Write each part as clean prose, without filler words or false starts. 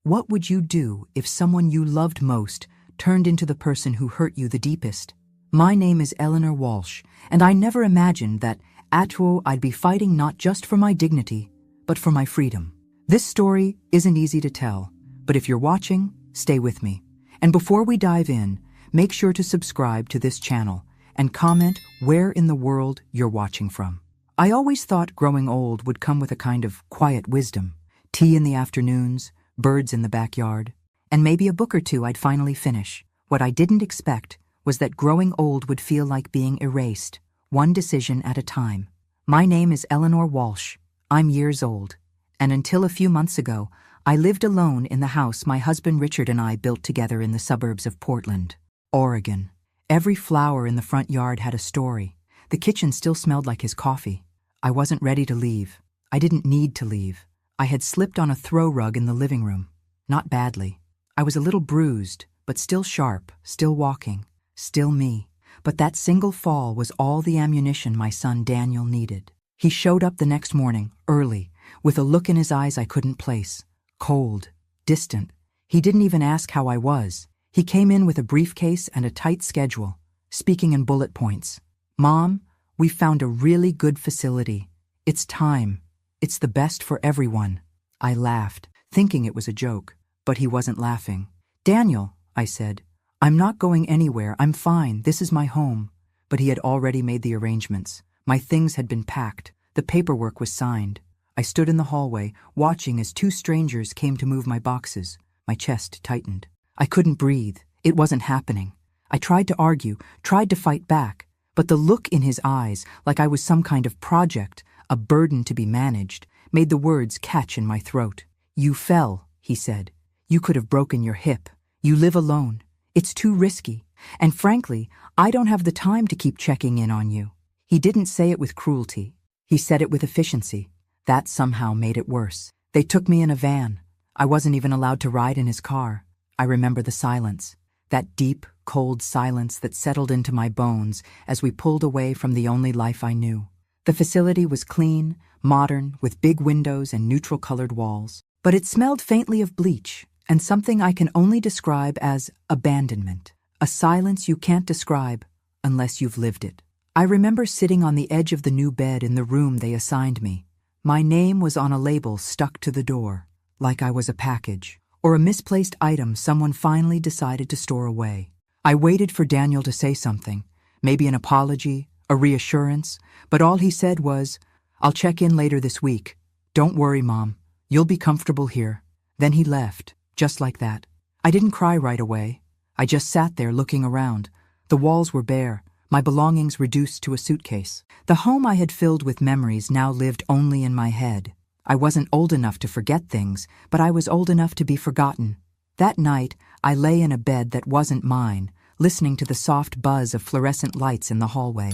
What would you do if someone you loved most turned into the person who hurt you the deepest? My name is Eleanor Walsh, and I never imagined that I'd be fighting not just for my dignity, but for my freedom. This story isn't easy to tell, but if you're watching, stay with me. And before we dive in, make sure to subscribe to this channel and comment where in the world you're watching from. I always thought growing old would come with a kind of quiet wisdom, tea in the afternoons, birds in the backyard, and maybe a book or two I'd finally finish. What I didn't expect was that growing old would feel like being erased, one decision at a time. My name is Eleanor Walsh. I'm years old, and until a few months ago, I lived alone in the house my husband Richard and I built together in the suburbs of Portland, Oregon. Every flower in the front yard had a story. The kitchen still smelled like his coffee. I wasn't ready to leave. I didn't need to leave. I had slipped on a throw rug in the living room. Not badly. I was a little bruised, but still sharp, still walking, still me. But that single fall was all the ammunition my son Daniel needed. He showed up the next morning, early, with a look in his eyes I couldn't place. Cold, distant. He didn't even ask how I was. He came in with a briefcase and a tight schedule, speaking in bullet points. "Mom, we found a really good facility. It's time. It's the best for everyone." I laughed, thinking it was a joke, but he wasn't laughing. "Daniel," I said, "I'm not going anywhere. I'm fine. This is my home." But he had already made the arrangements. My things had been packed. The paperwork was signed. I stood in the hallway, watching as two strangers came to move my boxes. My chest tightened. I couldn't breathe. It wasn't happening. I tried to argue, tried to fight back, but the look in his eyes, like I was some kind of project, a burden to be managed, made the words catch in my throat. "You fell," he said. "You could have broken your hip. You live alone. It's too risky. And frankly, I don't have the time to keep checking in on you." He didn't say it with cruelty. He said it with efficiency. That somehow made it worse. They took me in a van. I wasn't even allowed to ride in his car. I remember the silence, that deep, cold silence that settled into my bones as we pulled away from the only life I knew. The facility was clean, modern, with big windows and neutral-colored walls, but it smelled faintly of bleach and something I can only describe as abandonment, a silence you can't describe unless you've lived it. I remember sitting on the edge of the new bed in the room they assigned me. My name was on a label stuck to the door, like I was a package, or a misplaced item someone finally decided to store away. I waited for Daniel to say something, maybe an apology, a reassurance, but all he said was, "I'll check in later this week. Don't worry, Mom. You'll be comfortable here." Then he left, just like that. I didn't cry right away. I just sat there looking around. The walls were bare, my belongings reduced to a suitcase. The home I had filled with memories now lived only in my head. I wasn't old enough to forget things, but I was old enough to be forgotten. That night, I lay in a bed that wasn't mine, listening to the soft buzz of fluorescent lights in the hallway.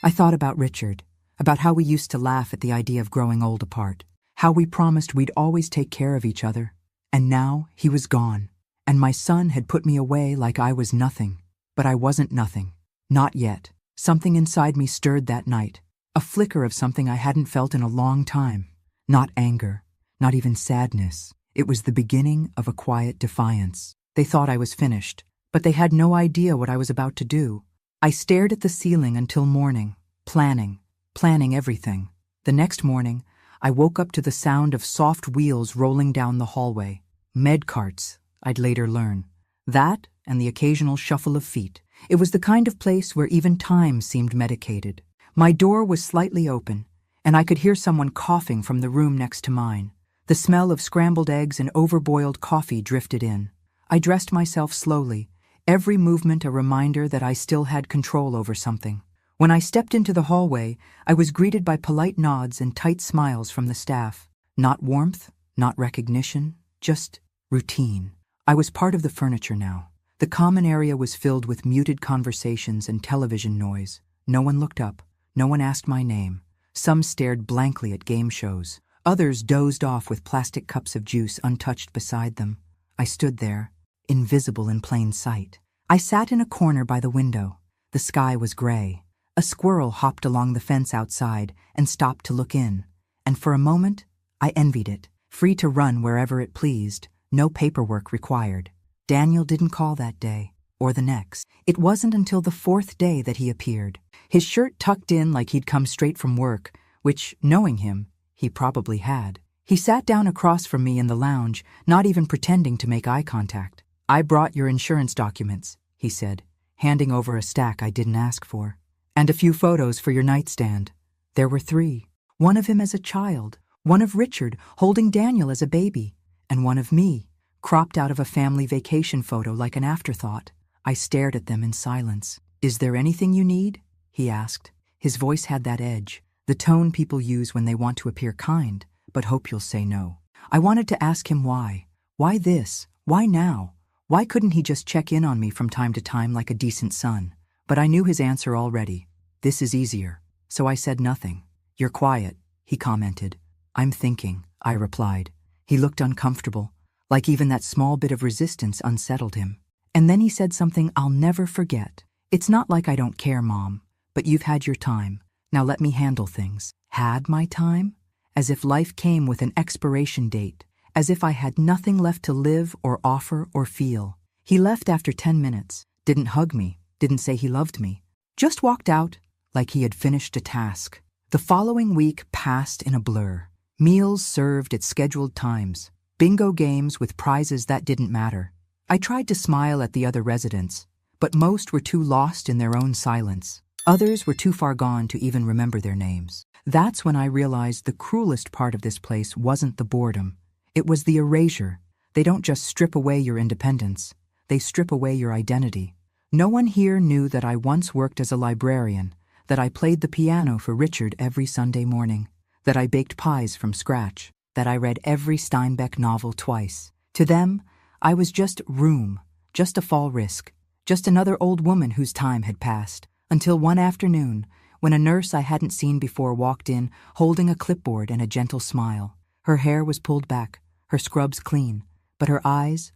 I thought about Richard, about how we used to laugh at the idea of growing old apart, how we promised we'd always take care of each other. And now he was gone, and my son had put me away like I was nothing. But I wasn't nothing. Not yet. Something inside me stirred that night, a flicker of something I hadn't felt in a long time. Not anger, not even sadness. It was the beginning of a quiet defiance. They thought I was finished, but they had no idea what I was about to do. I stared at the ceiling until morning, planning everything. The next morning, I woke up to the sound of soft wheels rolling down the hallway. Med carts, I'd later learn. That and the occasional shuffle of feet. It was the kind of place where even time seemed medicated. My door was slightly open, and I could hear someone coughing from the room next to mine. The smell of scrambled eggs and overboiled coffee drifted in. I dressed myself slowly, every movement a reminder that I still had control over something. When I stepped into the hallway, I was greeted by polite nods and tight smiles from the staff. Not warmth, not recognition, just routine. I was part of the furniture now. The common area was filled with muted conversations and television noise. No one looked up. No one asked my name. Some stared blankly at game shows. Others dozed off with plastic cups of juice untouched beside them. I stood there, invisible in plain sight. I sat in a corner by the window. The sky was gray. A squirrel hopped along the fence outside and stopped to look in. And for a moment, I envied it, free to run wherever it pleased, No paperwork required. Daniel didn't call that day, or the next. It wasn't until the fourth day that he appeared. His shirt tucked in like he'd come straight from work, which, knowing him, he probably had. He sat down across from me in the lounge, not even pretending to make eye contact. "I brought your insurance documents," he said, handing over a stack I didn't ask for. "And a few photos for your nightstand." There were 3. One of him as a child, one of Richard holding Daniel as a baby, and one of me, cropped out of a family vacation photo like an afterthought. I stared at them in silence. "Is there anything you need?" he asked. His voice had that edge, the tone people use when they want to appear kind, but hope you'll say no. I wanted to ask him why. Why this? Why now? Why couldn't he just check in on me from time to time like a decent son? But I knew his answer already. "This is easier." So I said nothing. "You're quiet," he commented. "I'm thinking," I replied. He looked uncomfortable, like even that small bit of resistance unsettled him. And then he said something I'll never forget. "It's not like I don't care, Mom, but you've had your time. Now let me handle things." Had my time? As if life came with an expiration date. As if I had nothing left to live or offer or feel. He left after 10 minutes, didn't hug me, didn't say he loved me. Just walked out like he had finished a task. The following week passed in a blur. Meals served at scheduled times. Bingo games with prizes that didn't matter. I tried to smile at the other residents, but most were too lost in their own silence. Others were too far gone to even remember their names. That's when I realized the cruelest part of this place wasn't the boredom. It was the erasure. They don't just strip away your independence. They strip away your identity. No one here knew that I once worked as a librarian, that I played the piano for Richard every Sunday morning, that I baked pies from scratch, that I read every Steinbeck novel twice. To them, I was just room, just a fall risk, just another old woman whose time had passed, until one afternoon, when a nurse I hadn't seen before walked in, holding a clipboard and a gentle smile. Her hair was pulled back, her scrubs clean, but her eyes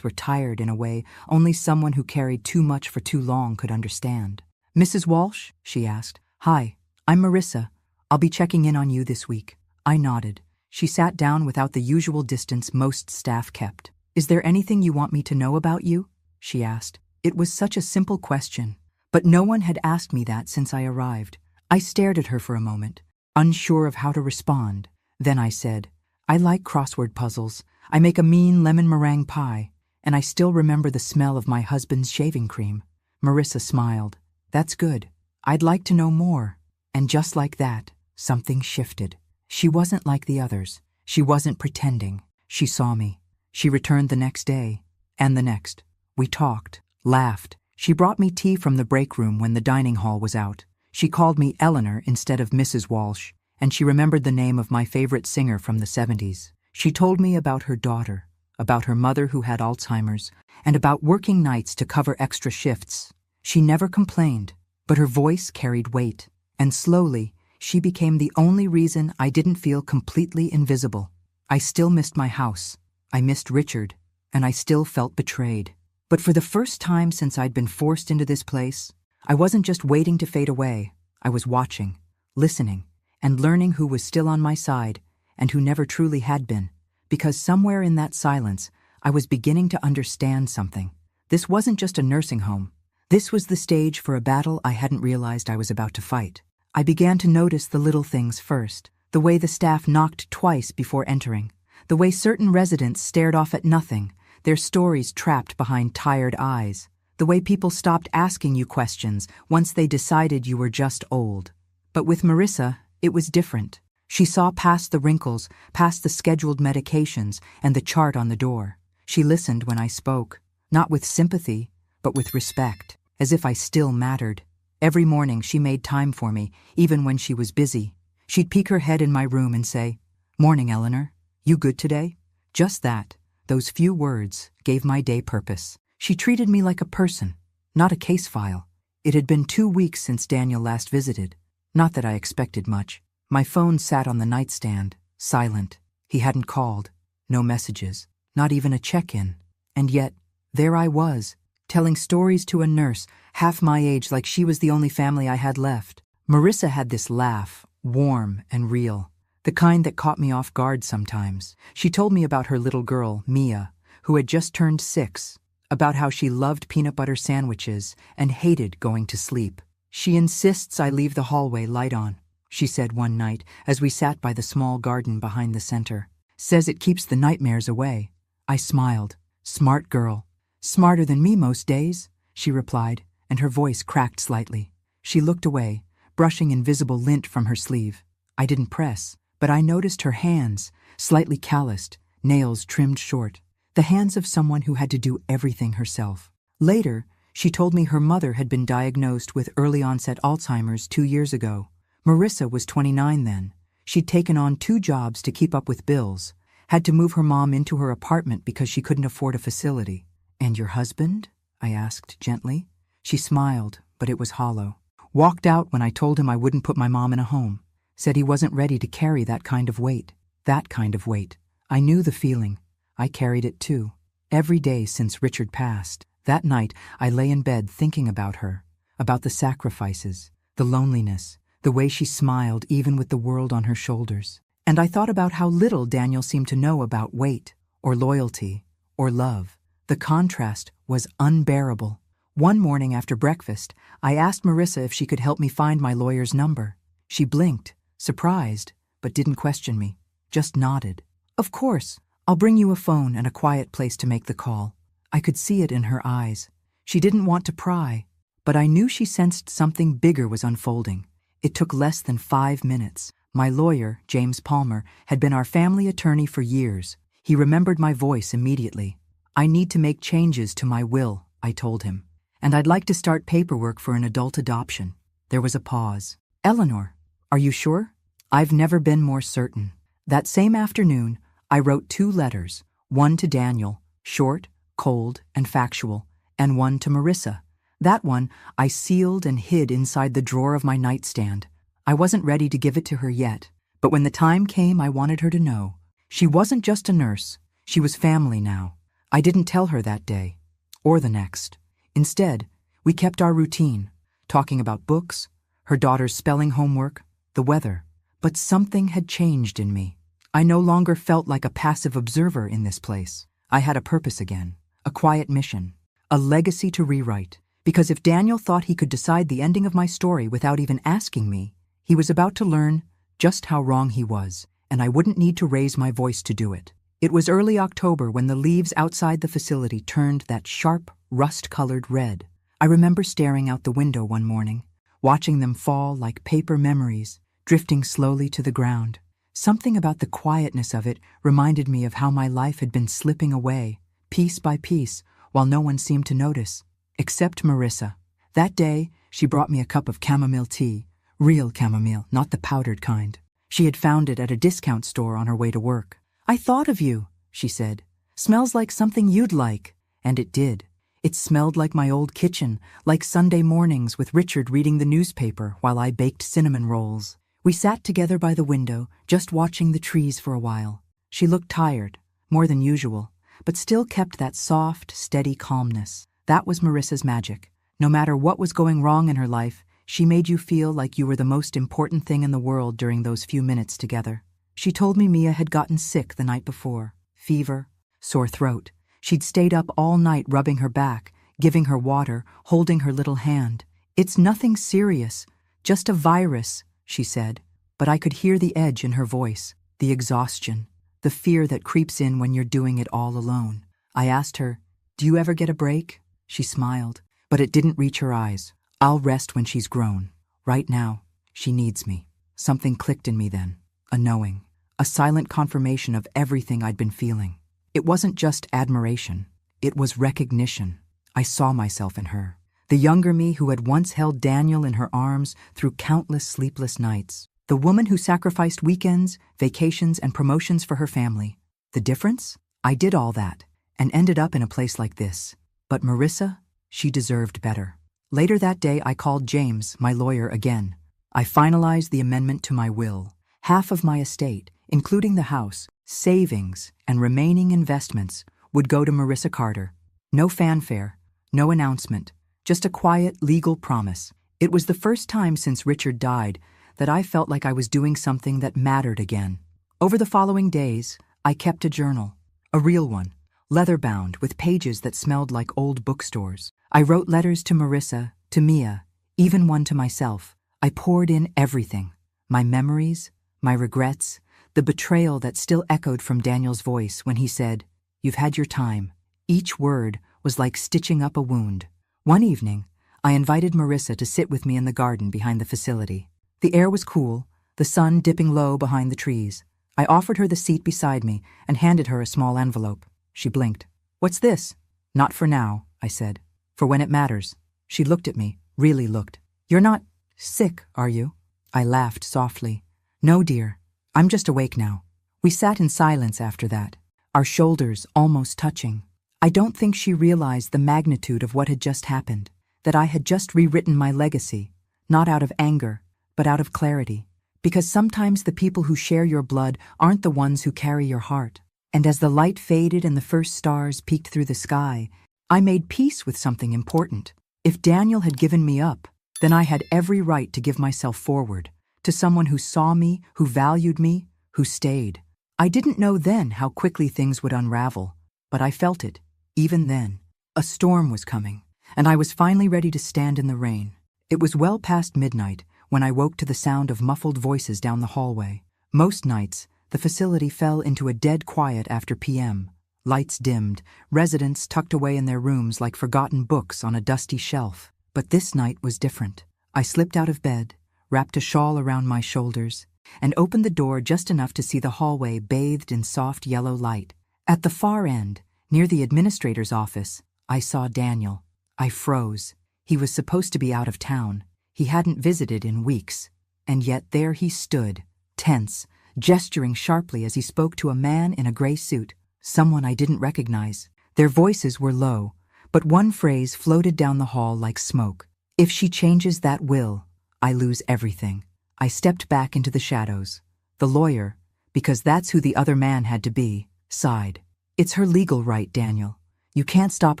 were tired in a way only someone who carried too much for too long could understand. "Mrs. Walsh?" she asked. "Hi, I'm Marissa. I'll be checking in on you this week." I nodded. She sat down without the usual distance most staff kept. "Is there anything you want me to know about you?" she asked. It was such a simple question, but no one had asked me that since I arrived. I stared at her for a moment, unsure of how to respond. Then I said, "I like crossword puzzles. I make a mean lemon meringue pie, and I still remember the smell of my husband's shaving cream." Marissa smiled. "That's good. I'd like to know more." And just like that, something shifted. She wasn't like the others. She wasn't pretending. She saw me. She returned the next day, and the next. We talked, laughed. She brought me tea from the break room when the dining hall was out. She called me Eleanor instead of Mrs. Walsh, and she remembered the name of my favorite singer from the 70s. She told me about her daughter, about her mother who had Alzheimer's, and about working nights to cover extra shifts. She never complained, but her voice carried weight, and slowly, she became the only reason I didn't feel completely invisible. I still missed my house. I missed Richard, and I still felt betrayed. But for the first time since I'd been forced into this place, I wasn't just waiting to fade away. I was watching, listening, and learning who was still on my side and who never truly had been. Because somewhere in that silence, I was beginning to understand something. This wasn't just a nursing home. This was the stage for a battle I hadn't realized I was about to fight. I began to notice the little things first. The way the staff knocked twice before entering. The way certain residents stared off at nothing, their stories trapped behind tired eyes. The way people stopped asking you questions once they decided you were just old. But with Marissa, it was different. She saw past the wrinkles, past the scheduled medications, and the chart on the door. She listened when I spoke, not with sympathy, but with respect, as if I still mattered. Every morning she made time for me, even when she was busy. She'd peek her head in my room and say, "Morning, Eleanor. You good today?" Just that, those few words, gave my day purpose. She treated me like a person, not a case file. It had been 2 weeks since Daniel last visited. Not that I expected much. My phone sat on the nightstand, silent. He hadn't called. No messages. Not even a check-in. And yet, there I was, telling stories to a nurse, half my age, like she was the only family I had left. Marissa had this laugh, warm and real. the kind that caught me off guard sometimes. She told me about her little girl, Mia, who had just turned 6, about how she loved peanut butter sandwiches and hated going to sleep. "She insists I leave the hallway light on," she said one night as we sat by the small garden behind the center. "Says it keeps the nightmares away." I smiled. "Smart girl." "Smarter than me most days," she replied, and her voice cracked slightly. She looked away, brushing invisible lint from her sleeve. I didn't press, but I noticed her hands, slightly calloused, nails trimmed short. The hands of someone who had to do everything herself. Later, she told me her mother had been diagnosed with early-onset Alzheimer's 2 years ago. Marissa was 29 then. She'd taken on 2 jobs to keep up with bills, had to move her mom into her apartment because she couldn't afford a facility. "And your husband?" I asked gently. She smiled, but it was hollow. "Walked out when I told him I wouldn't put my mom in a home. Said he wasn't ready to carry that kind of weight." That kind of weight. I knew the feeling. I carried it too. Every day since Richard passed. That night, I lay in bed thinking about her, about the sacrifices, the loneliness, the way she smiled even with the world on her shoulders. And I thought about how little Daniel seemed to know about weight, or loyalty, or love. The contrast was unbearable. One morning after breakfast, I asked Marissa if she could help me find my lawyer's number. She blinked, surprised, but didn't question me, just nodded. "Of course, I'll bring you a phone and a quiet place to make the call." I could see it in her eyes. She didn't want to pry, but I knew she sensed something bigger was unfolding. It took less than 5 minutes. My lawyer, James Palmer, had been our family attorney for years. He remembered my voice immediately. "I need to make changes to my will," I told him, "and I'd like to start paperwork for an adult adoption." There was a pause. "Eleanor, are you sure?" "I've never been more certain." That same afternoon, I wrote 2 letters, one to Daniel, short, cold, and factual, and one to Marissa. That one I sealed and hid inside the drawer of my nightstand. I wasn't ready to give it to her yet, but when the time came, I wanted her to know. She wasn't just a nurse. She was family now. I didn't tell her that day, or the next. Instead, we kept our routine, talking about books, her daughter's spelling homework, the weather. But something had changed in me. I no longer felt like a passive observer in this place. I had a purpose again, a quiet mission, a legacy to rewrite. Because if Daniel thought he could decide the ending of my story without even asking me, he was about to learn just how wrong he was, and I wouldn't need to raise my voice to do it. It was early October when the leaves outside the facility turned that sharp, rust-colored red. I remember staring out the window one morning, watching them fall like paper memories, drifting slowly to the ground. Something about the quietness of it reminded me of how my life had been slipping away, piece by piece, while no one seemed to notice, except Marissa. That day, she brought me a cup of chamomile tea, real chamomile, not the powdered kind. She had found it at a discount store on her way to work. "I thought of you," she said. "Smells like something you'd like." And it did. It smelled like my old kitchen, like Sunday mornings with Richard reading the newspaper while I baked cinnamon rolls. We sat together by the window, just watching the trees for a while. She looked tired, more than usual, but still kept that soft, steady calmness. That was Marissa's magic. No matter what was going wrong in her life, she made you feel like you were the most important thing in the world during those few minutes together. She told me Mia had gotten sick the night before. Fever, sore throat. She'd stayed up all night rubbing her back, giving her water, holding her little hand. "It's nothing serious, just a virus," she said, but I could hear the edge in her voice, the exhaustion, the fear that creeps in when you're doing it all alone. I asked her, "Do you ever get a break?" She smiled, but it didn't reach her eyes. "I'll rest when she's grown. Right now, she needs me." Something clicked in me then, a knowing, a silent confirmation of everything I'd been feeling. It wasn't just admiration, it was recognition. I saw myself in her. The younger me who had once held Daniel in her arms through countless sleepless nights. The woman who sacrificed weekends, vacations, and promotions for her family. The difference? I did all that, and ended up in a place like this. But Marissa, she deserved better. Later that day, I called James, my lawyer, again. I finalized the amendment to my will. Half of my estate, including the house, savings, and remaining investments, would go to Marissa Carter. No fanfare, no announcement, just a quiet legal promise. It was the first time since Richard died that I felt like I was doing something that mattered again. Over the following days, I kept a journal, a real one, leather-bound with pages that smelled like old bookstores. I wrote letters to Marissa, to Mia, even one to myself. I poured in everything, my memories, my regrets, the betrayal that still echoed from Daniel's voice when he said, "You've had your time." Each word was like stitching up a wound. One evening, I invited Marissa to sit with me in the garden behind the facility. The air was cool, the sun dipping low behind the trees. I offered her the seat beside me and handed her a small envelope. She blinked. "What's this?" "Not for now," I said. "For when it matters." She looked at me, really looked. "You're not sick, are you?" I laughed softly. "No, dear. I'm just awake now." We sat in silence after that, our shoulders almost touching. I don't think she realized the magnitude of what had just happened, that I had just rewritten my legacy, not out of anger, but out of clarity. Because sometimes the people who share your blood aren't the ones who carry your heart. And as the light faded and the first stars peeked through the sky, I made peace with something important. If Daniel had given me up, then I had every right to give myself forward, to someone who saw me, who valued me, who stayed. I didn't know then how quickly things would unravel, but I felt it, even then. A storm was coming, and I was finally ready to stand in the rain. It was well past midnight when I woke to the sound of muffled voices down the hallway. Most nights, the facility fell into a dead quiet after p.m. Lights dimmed, residents tucked away in their rooms like forgotten books on a dusty shelf. But this night was different. I slipped out of bed, wrapped a shawl around my shoulders, and opened the door just enough to see the hallway bathed in soft yellow light. At the far end, near the administrator's office, I saw Daniel. I froze. He was supposed to be out of town. He hadn't visited in weeks. And yet there he stood, tense, gesturing sharply as he spoke to a man in a gray suit, someone I didn't recognize. Their voices were low, but one phrase floated down the hall like smoke. "If she changes that will, I lose everything." I stepped back into the shadows. The lawyer, because that's who the other man had to be, sighed. "It's her legal right, Daniel. You can't stop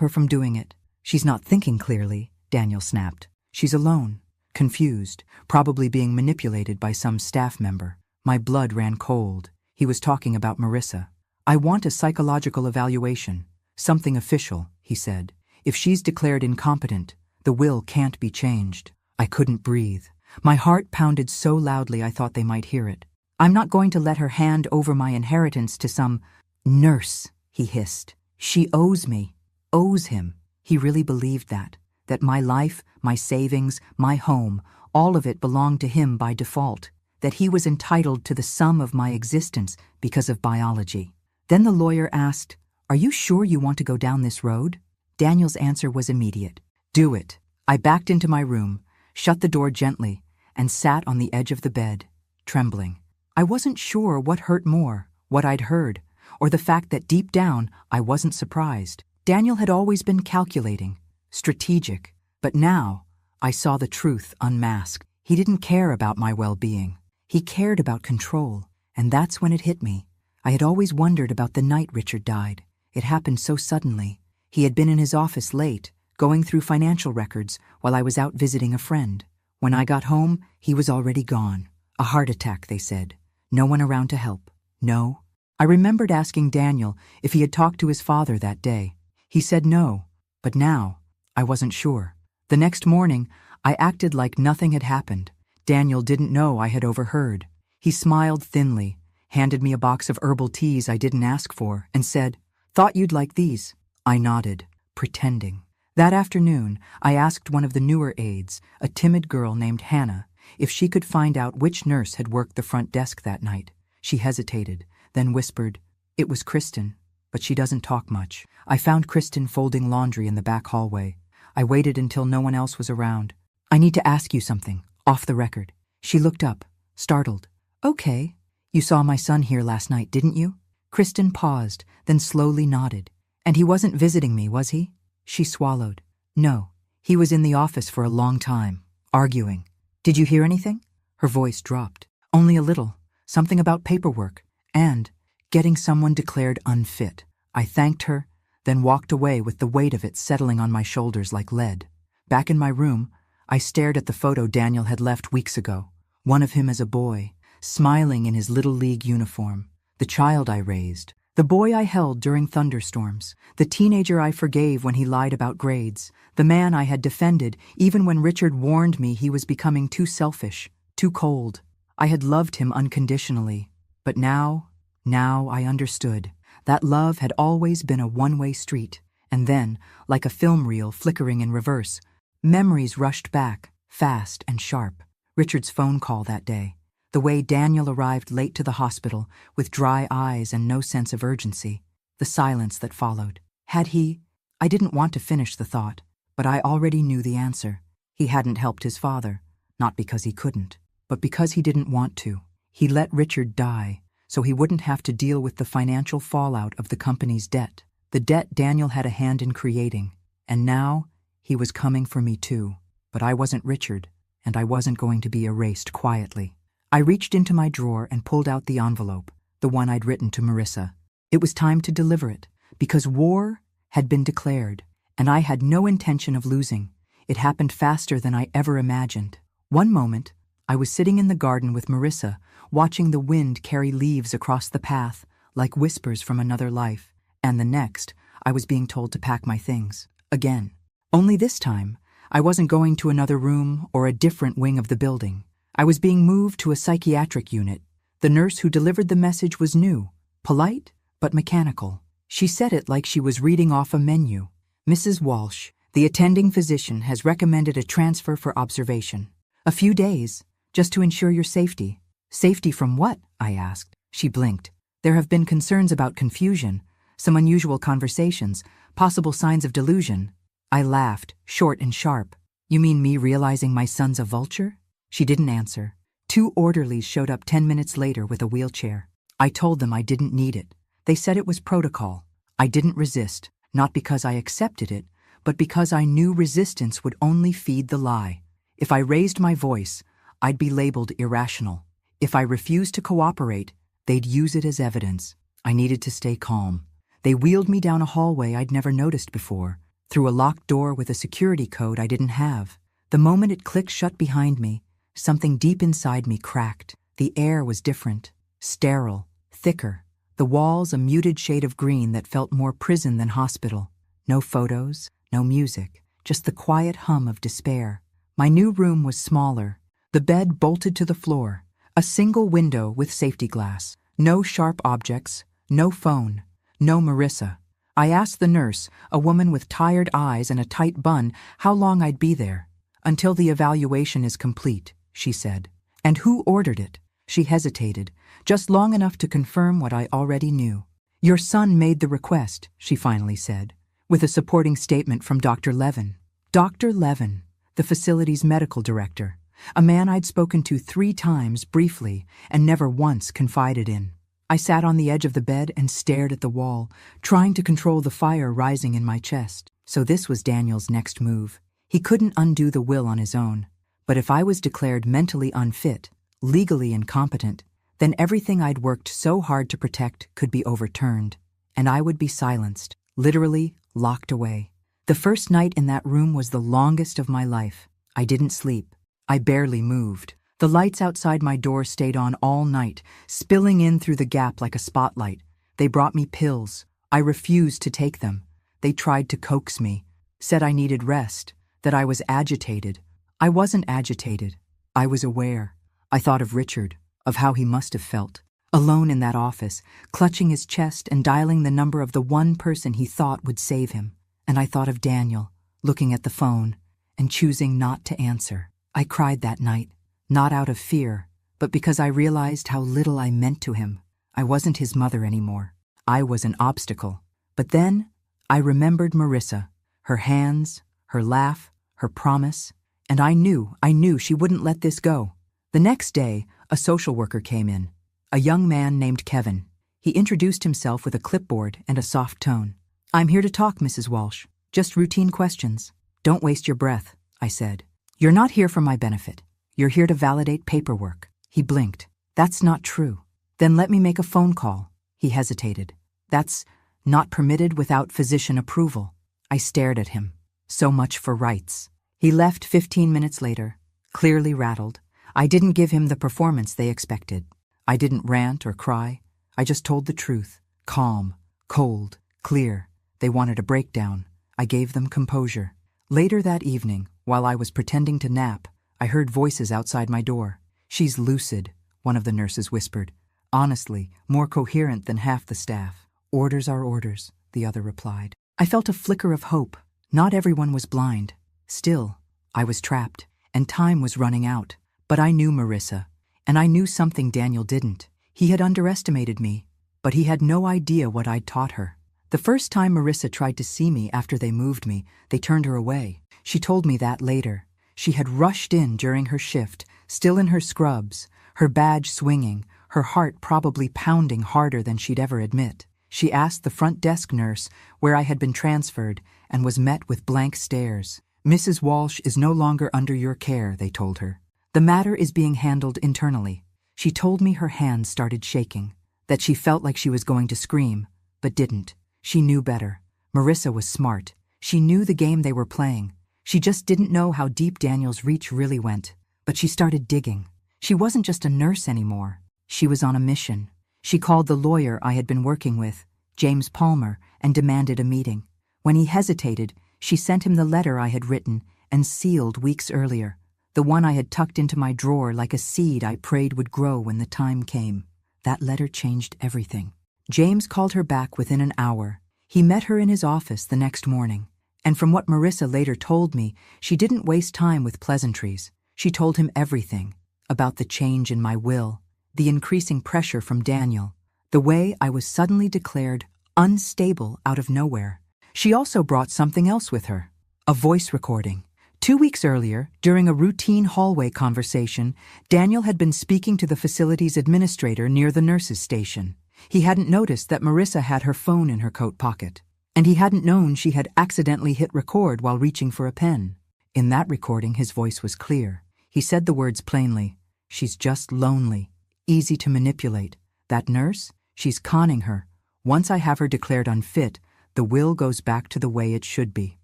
her from doing it." "She's not thinking clearly," Daniel snapped. "She's alone, confused, probably being manipulated by some staff member." My blood ran cold. He was talking about Marissa. "I want a psychological evaluation, something official," he said. "If she's declared incompetent, the will can't be changed." I couldn't breathe. My heart pounded so loudly I thought they might hear it. "I'm not going to let her hand over my inheritance to some nurse," he hissed. "She owes me, owes him." He really believed that my life, my savings, my home, all of it belonged to him by default, that he was entitled to the sum of my existence because of biology. Then the lawyer asked, "Are you sure you want to go down this road?" Daniel's answer was immediate. "Do it." I backed into my room, shut the door gently, and sat on the edge of the bed, trembling. I wasn't sure what hurt more, what I'd heard, or the fact that deep down I wasn't surprised. Daniel had always been calculating, strategic, but now I saw the truth unmasked. He didn't care about my well-being. He cared about control, and that's when it hit me. I had always wondered about the night Richard died. It happened so suddenly. He had been in his office late, going through financial records while I was out visiting a friend. When I got home, he was already gone. A heart attack, they said. No one around to help. No. I remembered asking Daniel if he had talked to his father that day. He said no, but now I wasn't sure. The next morning, I acted like nothing had happened. Daniel didn't know I had overheard. He smiled thinly, handed me a box of herbal teas I didn't ask for, and said, "Thought you'd like these." I nodded, pretending. That afternoon, I asked one of the newer aides, a timid girl named Hannah, if she could find out which nurse had worked the front desk that night. She hesitated, then whispered, "It was Kristen, but she doesn't talk much." I found Kristen folding laundry in the back hallway. I waited until no one else was around. "I need to ask you something, off the record." She looked up, startled. "Okay. You saw my son here last night, didn't you?" Kristen paused, then slowly nodded. "And he wasn't visiting me, was he?" She swallowed. "No. He was in the office for a long time, arguing." "Did you hear anything?" Her voice dropped. "Only a little. Something about paperwork. And getting someone declared unfit." I thanked her, then walked away with the weight of it settling on my shoulders like lead. Back in my room, I stared at the photo Daniel had left weeks ago. One of him as a boy, smiling in his little league uniform. The child I raised. The boy I held during thunderstorms. The teenager I forgave when he lied about grades. The man I had defended even when Richard warned me he was becoming too selfish, too cold. I had loved him unconditionally. But now I understood. That love had always been a one-way street. And then, like a film reel flickering in reverse, memories rushed back, fast and sharp. Richard's phone call that day. The way Daniel arrived late to the hospital, with dry eyes and no sense of urgency. The silence that followed. Had he? I didn't want to finish the thought, but I already knew the answer. He hadn't helped his father, not because he couldn't, but because he didn't want to. He let Richard die, so he wouldn't have to deal with the financial fallout of the company's debt. The debt Daniel had a hand in creating. And now, he was coming for me too. But I wasn't Richard, and I wasn't going to be erased quietly. I reached into my drawer and pulled out the envelope, the one I'd written to Marissa. It was time to deliver it, because war had been declared, and I had no intention of losing. It happened faster than I ever imagined. One moment, I was sitting in the garden with Marissa, watching the wind carry leaves across the path, like whispers from another life, and the next, I was being told to pack my things. Again. Only this time, I wasn't going to another room or a different wing of the building. I was being moved to a psychiatric unit. The nurse who delivered the message was new, polite, but mechanical. She said it like she was reading off a menu. Mrs. Walsh, the attending physician, has recommended a transfer for observation. A few days, just to ensure your safety. Safety from what? I asked. She blinked. There have been concerns about confusion, some unusual conversations, possible signs of delusion. I laughed, short and sharp. You mean me realizing my son's a vulture? She didn't answer. 2 orderlies showed up 10 minutes later with a wheelchair. I told them I didn't need it. They said it was protocol. I didn't resist, not because I accepted it, but because I knew resistance would only feed the lie. If I raised my voice, I'd be labeled irrational. If I refused to cooperate, they'd use it as evidence. I needed to stay calm. They wheeled me down a hallway I'd never noticed before, through a locked door with a security code I didn't have. The moment it clicked shut behind me, something deep inside me cracked. The air was different, sterile, thicker. The walls a muted shade of green that felt more prison than hospital. No photos, no music, just the quiet hum of despair. My new room was smaller, the bed bolted to the floor, a single window with safety glass. No sharp objects, no phone, no Marissa. I asked the nurse, a woman with tired eyes and a tight bun, how long I'd be there. Until the evaluation is complete, she said. And who ordered it? She hesitated, just long enough to confirm what I already knew. Your son made the request, she finally said, with a supporting statement from Dr. Levin. Dr. Levin, the facility's medical director, a man I'd spoken to 3 times briefly and never once confided in. I sat on the edge of the bed and stared at the wall, trying to control the fire rising in my chest. So this was Daniel's next move. He couldn't undo the will on his own. But if I was declared mentally unfit, legally incompetent, then everything I'd worked so hard to protect could be overturned, and I would be silenced, literally locked away. The first night in that room was the longest of my life. I didn't sleep. I barely moved. The lights outside my door stayed on all night, spilling in through the gap like a spotlight. They brought me pills. I refused to take them. They tried to coax me, said I needed rest, that I was agitated. I wasn't agitated. I was aware. I thought of Richard, of how he must have felt, alone in that office, clutching his chest and dialing the number of the one person he thought would save him. And I thought of Daniel, looking at the phone, and choosing not to answer. I cried that night, not out of fear, but because I realized how little I meant to him. I wasn't his mother anymore. I was an obstacle. But then, I remembered Marissa, her hands, her laugh, her promise, and I knew she wouldn't let this go. The next day, a social worker came in, a young man named Kevin. He introduced himself with a clipboard and a soft tone. I'm here to talk, Mrs. Walsh. Just routine questions. Don't waste your breath, I said. You're not here for my benefit. You're here to validate paperwork. He blinked. That's not true. Then let me make a phone call. He hesitated. That's not permitted without physician approval. I stared at him. So much for rights. He left 15 minutes later, clearly rattled. I didn't give him the performance they expected. I didn't rant or cry. I just told the truth. Calm, cold, clear. They wanted a breakdown. I gave them composure. Later that evening, while I was pretending to nap, I heard voices outside my door. "She's lucid," one of the nurses whispered. "Honestly, more coherent than half the staff." "Orders are orders," the other replied. I felt a flicker of hope. Not everyone was blind. Still, I was trapped, and time was running out. But I knew Marissa, and I knew something Daniel didn't. He had underestimated me, but he had no idea what I'd taught her. The first time Marissa tried to see me after they moved me, they turned her away. She told me that later. She had rushed in during her shift, still in her scrubs, her badge swinging, her heart probably pounding harder than she'd ever admit. She asked the front desk nurse where I had been transferred and was met with blank stares. "Mrs. Walsh is no longer under your care," they told her. "The matter is being handled internally." She told me her hands started shaking, that she felt like she was going to scream, but didn't. She knew better. Marissa was smart. She knew the game they were playing. She just didn't know how deep Daniel's reach really went. But she started digging. She wasn't just a nurse anymore. She was on a mission. She called the lawyer I had been working with, James Palmer, and demanded a meeting. When he hesitated, she sent him the letter I had written and sealed weeks earlier, the one I had tucked into my drawer like a seed I prayed would grow when the time came. That letter changed everything. James called her back within an hour. He met her in his office the next morning, and from what Marissa later told me, she didn't waste time with pleasantries. She told him everything about the change in my will, the increasing pressure from Daniel, the way I was suddenly declared unstable out of nowhere. She also brought something else with her, a voice recording. 2 weeks earlier, during a routine hallway conversation, Daniel had been speaking to the facility's administrator near the nurses' station. He hadn't noticed that Marissa had her phone in her coat pocket, and he hadn't known she had accidentally hit record while reaching for a pen. In that recording, his voice was clear. He said the words plainly. "She's just lonely, easy to manipulate. That nurse, she's conning her. Once I have her declared unfit, the will goes back to the way it should be."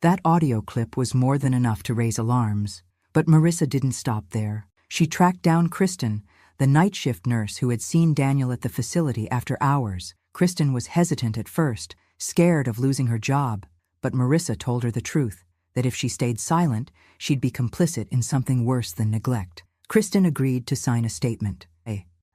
That audio clip was more than enough to raise alarms. But Marissa didn't stop there. She tracked down Kristen, the night shift nurse who had seen Daniel at the facility after hours. Kristen was hesitant at first, scared of losing her job, but Marissa told her the truth, that if she stayed silent, she'd be complicit in something worse than neglect. Kristen agreed to sign a statement.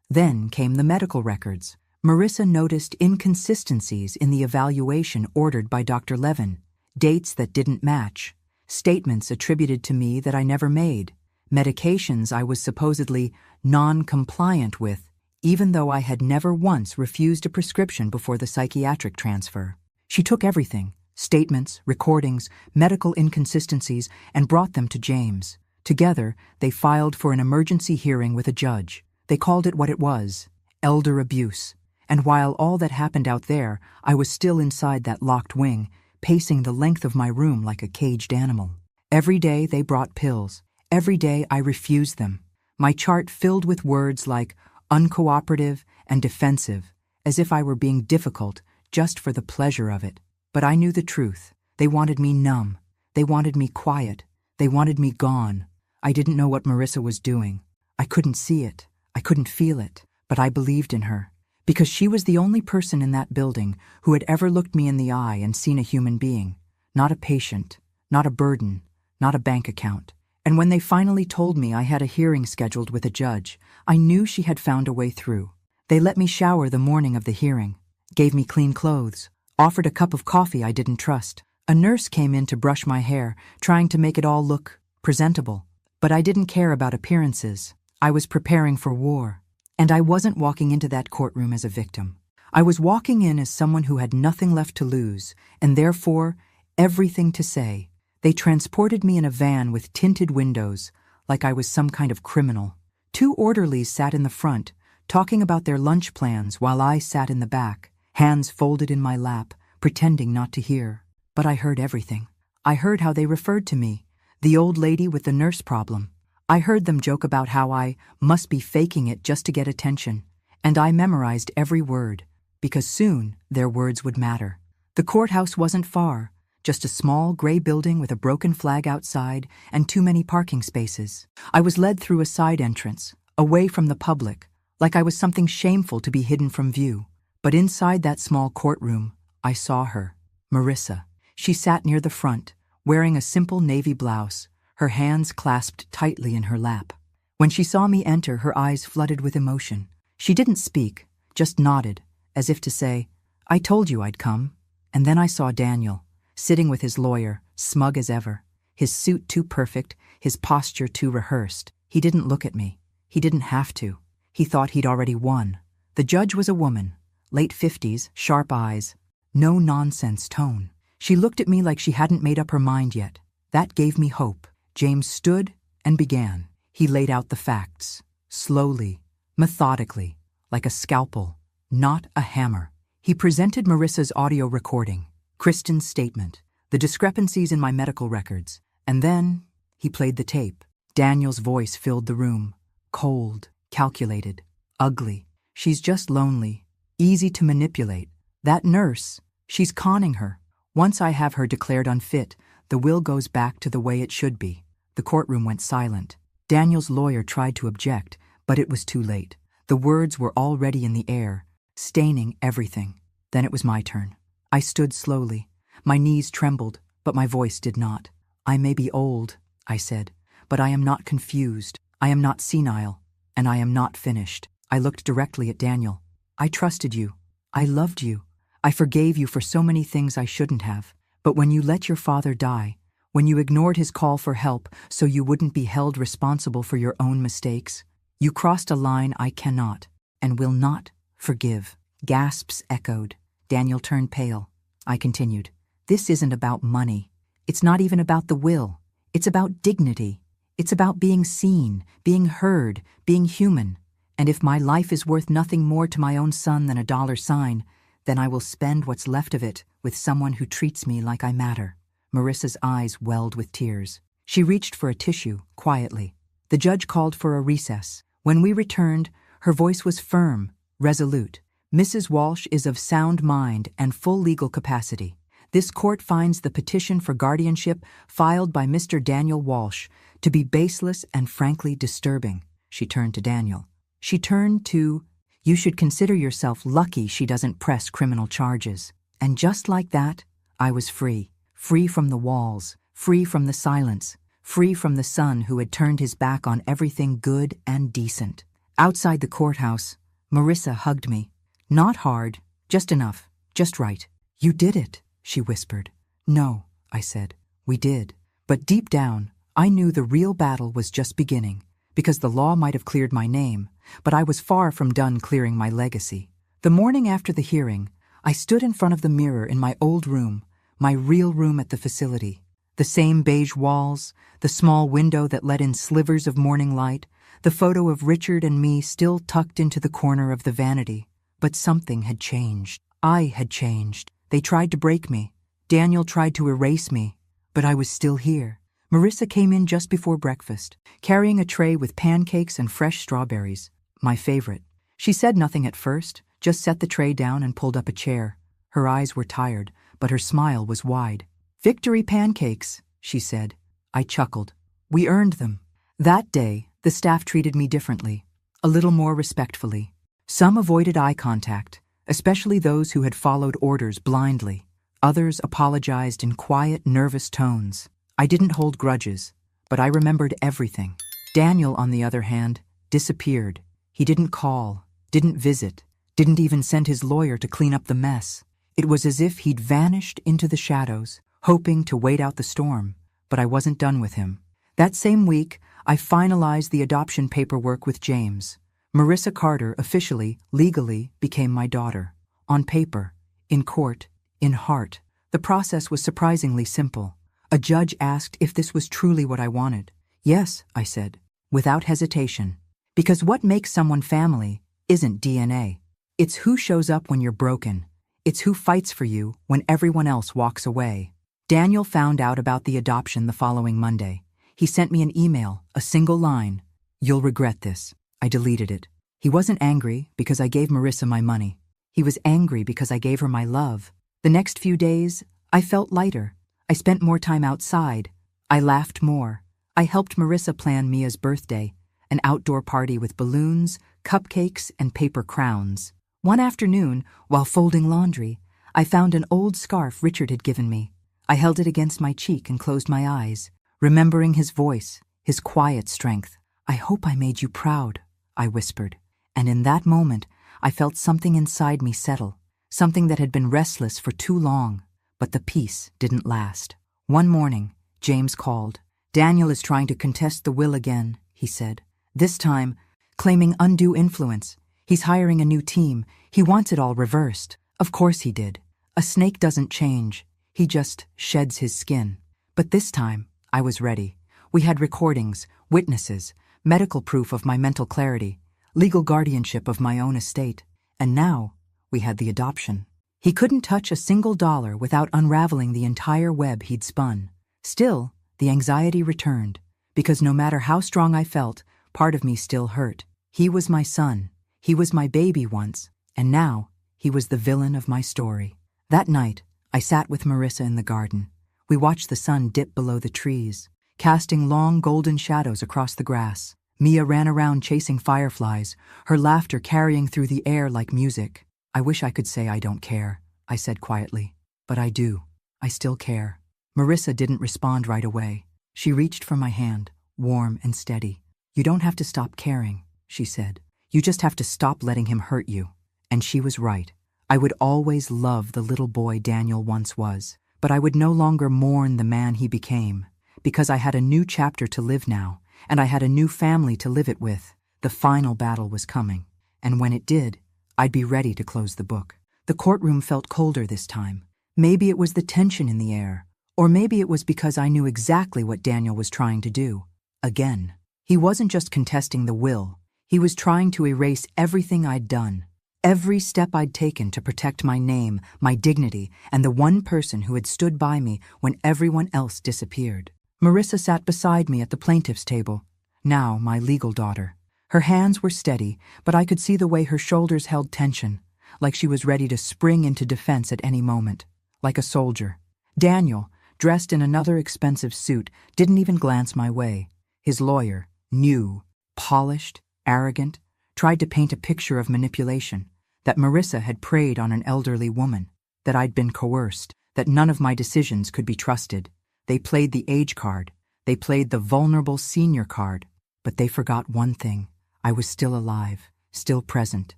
Then came the medical records. Marissa noticed inconsistencies in the evaluation ordered by Dr. Levin, dates that didn't match, statements attributed to me that I never made, medications I was supposedly non-compliant with, even though I had never once refused a prescription before the psychiatric transfer. She took everything, statements, recordings, medical inconsistencies, and brought them to James. Together, they filed for an emergency hearing with a judge. They called it what it was, elder abuse. And while all that happened out there, I was still inside that locked wing, pacing the length of my room like a caged animal. Every day they brought pills. Every day I refused them. My chart filled with words like uncooperative and defensive, as if I were being difficult just for the pleasure of it. But I knew the truth. They wanted me numb. They wanted me quiet. They wanted me gone. I didn't know what Marissa was doing. I couldn't see it. I couldn't feel it. But I believed in her, because she was the only person in that building who had ever looked me in the eye and seen a human being, not a patient, not a burden, not a bank account. And when they finally told me I had a hearing scheduled with a judge, I knew she had found a way through. They let me shower the morning of the hearing, gave me clean clothes, offered a cup of coffee I didn't trust. A nurse came in to brush my hair, trying to make it all look presentable. But I didn't care about appearances. I was preparing for war. And I wasn't walking into that courtroom as a victim. I was walking in as someone who had nothing left to lose, and therefore everything to say. They transported me in a van with tinted windows, like I was some kind of criminal. 2 orderlies sat in the front, talking about their lunch plans while I sat in the back, hands folded in my lap, pretending not to hear. But I heard everything. I heard how they referred to me, the old lady with the nurse problem. I heard them joke about how I must be faking it just to get attention, and I memorized every word, because soon their words would matter. The courthouse wasn't far, just a small gray building with a broken flag outside and too many parking spaces. I was led through a side entrance, away from the public, like I was something shameful to be hidden from view. But inside that small courtroom, I saw her, Marissa. She sat near the front, wearing a simple navy blouse, her hands clasped tightly in her lap. When she saw me enter, her eyes flooded with emotion. She didn't speak, just nodded, as if to say, "I told you I'd come." And then I saw Daniel, sitting with his lawyer, smug as ever, his suit too perfect, his posture too rehearsed. He didn't look at me. He didn't have to. He thought he'd already won. The judge was a woman, late 50s, sharp eyes, no-nonsense tone. She looked at me like she hadn't made up her mind yet. That gave me hope. James stood and began. He laid out the facts, slowly, methodically, like a scalpel, not a hammer. He presented Marissa's audio recording, Kristen's statement, the discrepancies in my medical records, and then he played the tape. Daniel's voice filled the room, cold, calculated, ugly. "She's just lonely, easy to manipulate. That nurse, she's conning her. Once I have her declared unfit, the will goes back to the way it should be." The courtroom went silent. Daniel's lawyer tried to object, but it was too late. The words were already in the air, staining everything. Then it was my turn. I stood slowly. My knees trembled, but my voice did not. "I may be old," I said, "but I am not confused. I am not senile, and I am not finished." I looked directly at Daniel. "I trusted you. I loved you. I forgave you for so many things I shouldn't have. But when you let your father die, when you ignored his call for help so you wouldn't be held responsible for your own mistakes, you crossed a line I cannot and will not forgive." Gasps echoed. Daniel turned pale. I continued, "This isn't about money. It's not even about the will. It's about dignity. It's about being seen, being heard, being human. And if my life is worth nothing more to my own son than a $, then I will spend what's left of it with someone who treats me like I matter." Marissa's eyes welled with tears. She reached for a tissue, quietly. The judge called for a recess. When we returned, her voice was firm, resolute. "Mrs. Walsh is of sound mind and full legal capacity. This court finds the petition for guardianship filed by Mr. Daniel Walsh to be baseless and frankly disturbing." She turned to Daniel. She turned to, "You should consider yourself lucky she doesn't press criminal charges." And just like that, I was free. Free from the walls, free from the silence, free from the son who had turned his back on everything good and decent. Outside the courthouse, Marissa hugged me. Not hard, just enough, just right. "You did it," she whispered. "No," I said. "We did." But deep down, I knew the real battle was just beginning, because the law might have cleared my name, but I was far from done clearing my legacy. The morning after the hearing, I stood in front of the mirror in my old room, my real room at the facility. The same beige walls, the small window that let in slivers of morning light, the photo of Richard and me still tucked into the corner of the vanity. But something had changed. I had changed. They tried to break me. Daniel tried to erase me, but I was still here. Marissa came in just before breakfast, carrying a tray with pancakes and fresh strawberries, my favorite. She said nothing at first, just set the tray down and pulled up a chair. Her eyes were tired, but her smile was wide. "Victory pancakes," she said. I chuckled. We earned them. That day, the staff treated me differently, a little more respectfully. Some avoided eye contact, especially those who had followed orders blindly. Others apologized in quiet, nervous tones. I didn't hold grudges, but I remembered everything. Daniel, on the other hand, disappeared. He didn't call, didn't visit, didn't even send his lawyer to clean up the mess. It was as if he'd vanished into the shadows, hoping to wait out the storm, but I wasn't done with him. That same week, I finalized the adoption paperwork with James. Marissa Carter officially, legally, became my daughter. On paper, in court, in heart. The process was surprisingly simple. A judge asked if this was truly what I wanted. "Yes," I said, without hesitation. Because what makes someone family isn't DNA. It's who shows up when you're broken. It's who fights for you when everyone else walks away. Daniel found out about the adoption the following Monday. He sent me an email, a single line. "You'll regret this." I deleted it. He wasn't angry because I gave Marissa my money. He was angry because I gave her my love. The next few days, I felt lighter. I spent more time outside. I laughed more. I helped Marissa plan Mia's birthday, an outdoor party with balloons, cupcakes, and paper crowns. One afternoon, while folding laundry, I found an old scarf Richard had given me. I held it against my cheek and closed my eyes, remembering his voice, his quiet strength. "I hope I made you proud," I whispered. And in that moment, I felt something inside me settle, something that had been restless for too long. But the peace didn't last. One morning, James called. "Daniel is trying to contest the will again," he said. "This time, claiming undue influence. He's hiring a new team. He wants it all reversed." Of course he did. A snake doesn't change. He just sheds his skin. But this time, I was ready. We had recordings, witnesses, medical proof of my mental clarity, legal guardianship of my own estate. And now, we had the adoption. He couldn't touch a single dollar without unraveling the entire web he'd spun. Still, the anxiety returned, because no matter how strong I felt, part of me still hurt. He was my son. He was my baby once, and now he was the villain of my story. That night, I sat with Marissa in the garden. We watched the sun dip below the trees, casting long golden shadows across the grass. Mia ran around chasing fireflies, her laughter carrying through the air like music. "I wish I could say I don't care," I said quietly. "But I do. I still care." Marissa didn't respond right away. She reached for my hand, warm and steady. "You don't have to stop caring," she said. "You just have to stop letting him hurt you." And she was right. I would always love the little boy Daniel once was, but I would no longer mourn the man he became, because I had a new chapter to live now, and I had a new family to live it with. The final battle was coming, and when it did, I'd be ready to close the book. The courtroom felt colder this time. Maybe it was the tension in the air, or maybe it was because I knew exactly what Daniel was trying to do. Again, he wasn't just contesting the will, he was trying to erase everything I'd done. Every step I'd taken to protect my name, my dignity, and the one person who had stood by me when everyone else disappeared. Marissa sat beside me at the plaintiff's table, now my legal daughter. Her hands were steady, but I could see the way her shoulders held tension, like she was ready to spring into defense at any moment, like a soldier. Daniel, dressed in another expensive suit, didn't even glance my way. His lawyer, new, polished, arrogant, tried to paint a picture of manipulation, that Marissa had preyed on an elderly woman, that I'd been coerced, that none of my decisions could be trusted. They played the age card, they played the vulnerable senior card, but they forgot one thing. I was still alive, still present,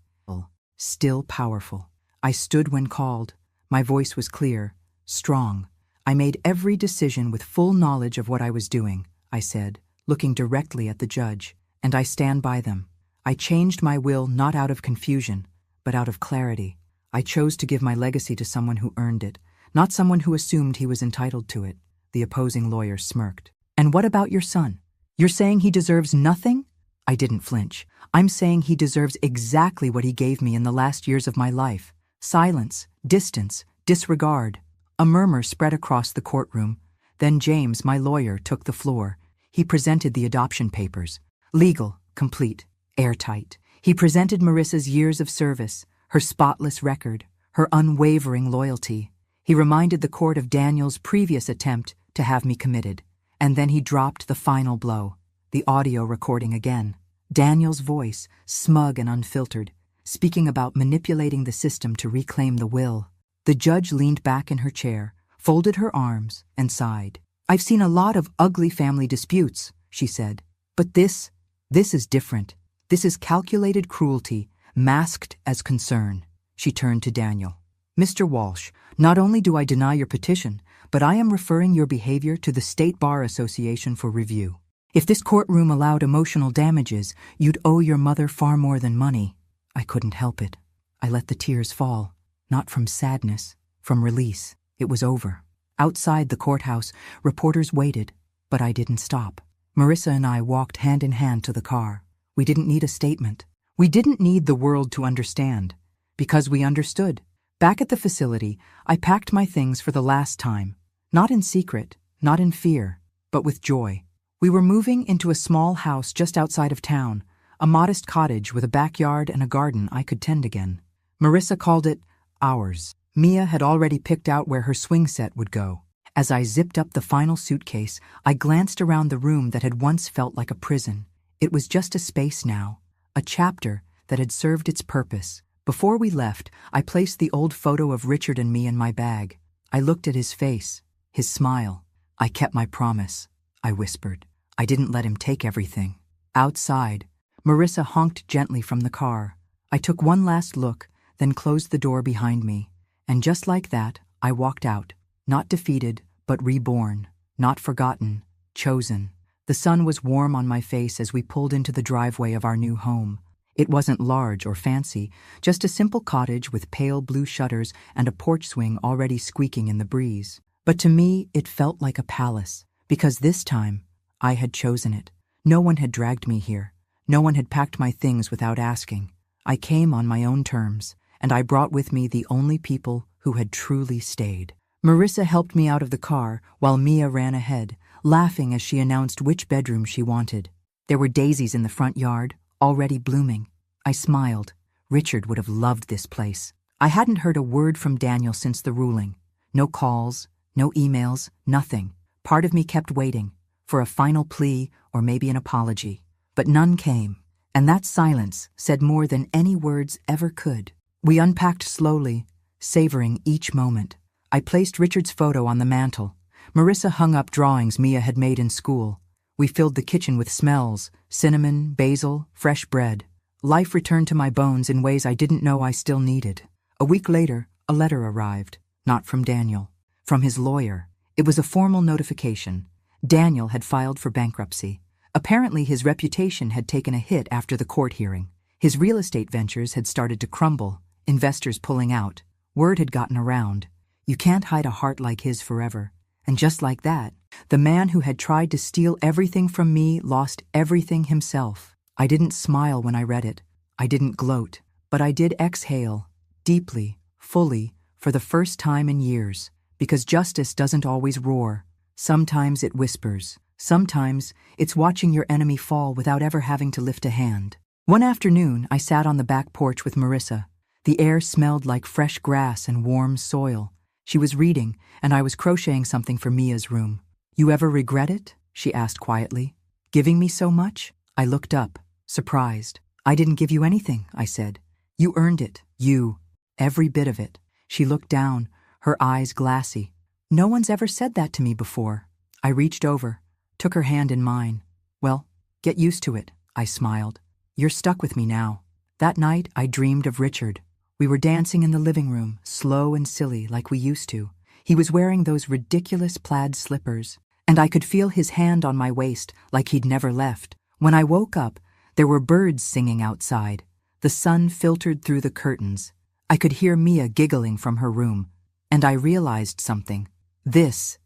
still powerful. I stood when called. My voice was clear, strong. I made every decision with full knowledge of what I was doing, I said, looking directly at the judge, and I stand by them. I changed my will not out of confusion, but out of clarity. I chose to give my legacy to someone who earned it, not someone who assumed he was entitled to it. The opposing lawyer smirked. "And what about your son? You're saying he deserves nothing?" I didn't flinch. "I'm saying he deserves exactly what he gave me in the last years of my life. Silence, distance, disregard." A murmur spread across the courtroom. Then James, my lawyer, took the floor. He presented the adoption papers. Legal, complete, airtight. He presented Marissa's years of service, her spotless record, her unwavering loyalty. He reminded the court of Daniel's previous attempt to have me committed. And then he dropped the final blow, the audio recording again. Daniel's voice, smug and unfiltered, speaking about manipulating the system to reclaim the will. The judge leaned back in her chair, folded her arms, and sighed. "I've seen a lot of ugly family disputes," she said. "But this is different. This is calculated cruelty, masked as concern." She turned to Daniel. "Mr. Walsh, not only do I deny your petition, but I am referring your behavior to the State Bar Association for review. If this courtroom allowed emotional damages, you'd owe your mother far more than money." I couldn't help it. I let the tears fall, not from sadness, from release. It was over. Outside the courthouse, reporters waited, but I didn't stop. Marissa and I walked hand in hand to the car. We didn't need a statement. We didn't need the world to understand, because we understood. Back at the facility, I packed my things for the last time, not in secret, not in fear, but with joy. We were moving into a small house just outside of town, a modest cottage with a backyard and a garden I could tend again. Marissa called it ours. Mia had already picked out where her swing set would go. As I zipped up the final suitcase, I glanced around the room that had once felt like a prison. It was just a space now, a chapter that had served its purpose. Before we left, I placed the old photo of Richard and me in my bag. I looked at his face, his smile. I kept my promise, I whispered. I didn't let him take everything. Outside, Marissa honked gently from the car. I took one last look, then closed the door behind me. And just like that, I walked out, not defeated, but reborn, not forgotten, chosen. The sun was warm on my face as we pulled into the driveway of our new home. It wasn't large or fancy, just a simple cottage with pale blue shutters and a porch swing already squeaking in the breeze. But to me, it felt like a palace, because this time, I had chosen it. No one had dragged me here. No one had packed my things without asking. I came on my own terms, and I brought with me the only people who had truly stayed. Marissa helped me out of the car while Mia ran ahead, laughing as she announced which bedroom she wanted. There were daisies in the front yard, already blooming. I smiled. Richard would have loved this place. I hadn't heard a word from Daniel since the ruling. No calls, no emails, nothing. Part of me kept waiting for a final plea or maybe an apology. But none came, and that silence said more than any words ever could. We unpacked slowly, savoring each moment. I placed Richard's photo on the mantel. Marissa hung up drawings Mia had made in school. We filled the kitchen with smells, cinnamon, basil, fresh bread. Life returned to my bones in ways I didn't know I still needed. A week later, a letter arrived, not from Daniel, from his lawyer. It was a formal notification. Daniel had filed for bankruptcy. Apparently, his reputation had taken a hit after the court hearing. His real estate ventures had started to crumble, investors pulling out. Word had gotten around. You can't hide a heart like his forever. And just like that, the man who had tried to steal everything from me lost everything himself. I didn't smile when I read it. I didn't gloat. But I did exhale, deeply, fully, for the first time in years. Because justice doesn't always roar. Sometimes it whispers. Sometimes it's watching your enemy fall without ever having to lift a hand. One afternoon, I sat on the back porch with Marissa. The air smelled like fresh grass and warm soil. She was reading, and I was crocheting something for Mia's room. "You ever regret it?" she asked quietly. "Giving me so much?" I looked up, surprised. "I didn't give you anything," I said. "You earned it. You. Every bit of it." She looked down, her eyes glassy. "No one's ever said that to me before." I reached over, took her hand in mine. "Well, get used to it," I smiled. "You're stuck with me now." That night, I dreamed of Richard. We were dancing in the living room, slow and silly like we used to. He was wearing those ridiculous plaid slippers, and I could feel his hand on my waist like he'd never left. When I woke up, there were birds singing outside. The sun filtered through the curtains. I could hear Mia giggling from her room, and I realized something. This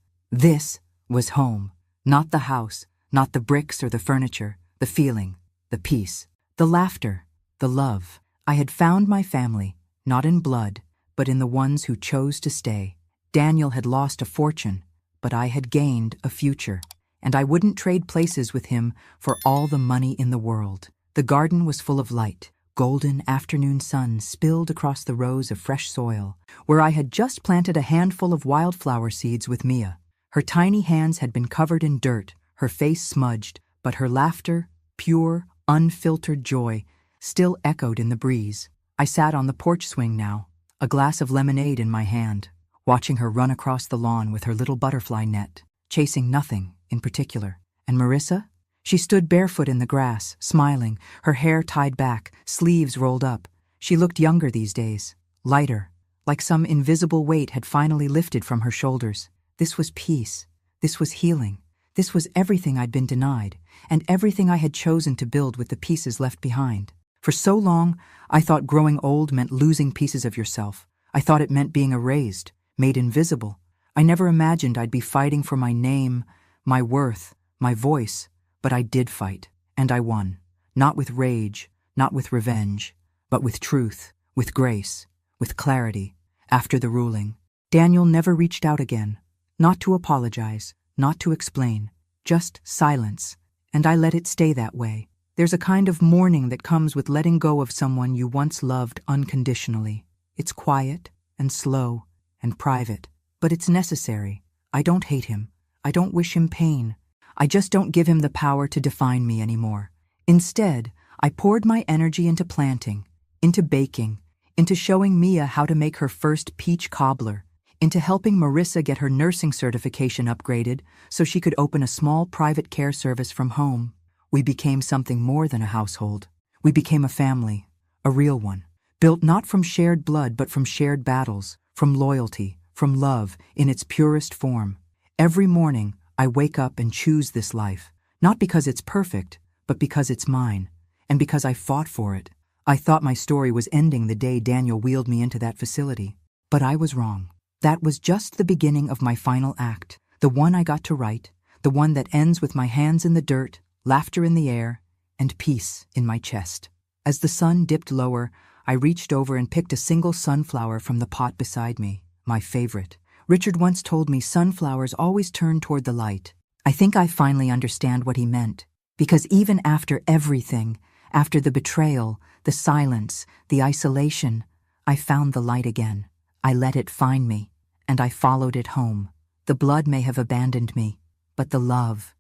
was home. Not the house, not the bricks or the furniture, the feeling, the peace, the laughter, the love. I had found my family, not in blood, but in the ones who chose to stay. Daniel had lost a fortune, but I had gained a future, and I wouldn't trade places with him for all the money in the world. The garden was full of light. Golden afternoon sun spilled across the rows of fresh soil, where I had just planted a handful of wildflower seeds with Mia. Her tiny hands had been covered in dirt, her face smudged, but her laughter, pure, unfiltered joy, still echoed in the breeze. I sat on the porch swing now, a glass of lemonade in my hand, watching her run across the lawn with her little butterfly net, chasing nothing in particular. And Marissa? She stood barefoot in the grass, smiling, her hair tied back, sleeves rolled up. She looked younger these days, lighter, like some invisible weight had finally lifted from her shoulders. This was peace. This was healing. This was everything I'd been denied, and everything I had chosen to build with the pieces left behind. For so long, I thought growing old meant losing pieces of yourself. I thought it meant being erased, made invisible. I never imagined I'd be fighting for my name, my worth, my voice. But I did fight, and I won. Not with rage, not with revenge, but with truth, with grace, with clarity. After the ruling, Daniel never reached out again. Not to apologize, not to explain, just silence. And I let it stay that way. There's a kind of mourning that comes with letting go of someone you once loved unconditionally. It's quiet and slow and private, but it's necessary. I don't hate him. I don't wish him pain. I just don't give him the power to define me anymore. Instead, I poured my energy into planting, into baking, into showing Mia how to make her first peach cobbler, into helping Marissa get her nursing certification upgraded so she could open a small private care service from home. We became something more than a household. We became a family, a real one, built not from shared blood but from shared battles, from loyalty, from love in its purest form. Every morning, I wake up and choose this life, not because it's perfect, but because it's mine, and because I fought for it. I thought my story was ending the day Daniel wheeled me into that facility, but I was wrong. That was just the beginning of my final act, the one I got to write, the one that ends with my hands in the dirt, laughter in the air, and peace in my chest. As the sun dipped lower, I reached over and picked a single sunflower from the pot beside me, my favorite. Richard once told me sunflowers always turn toward the light. I think I finally understand what he meant, because even after everything, after the betrayal, the silence, the isolation, I found the light again. I let it find me, and I followed it home. The blood may have abandoned me, but the love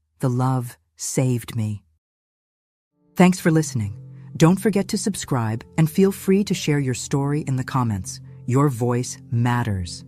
saved me. Thanks for listening. Don't forget to subscribe and feel free to share your story in the comments. Your voice matters.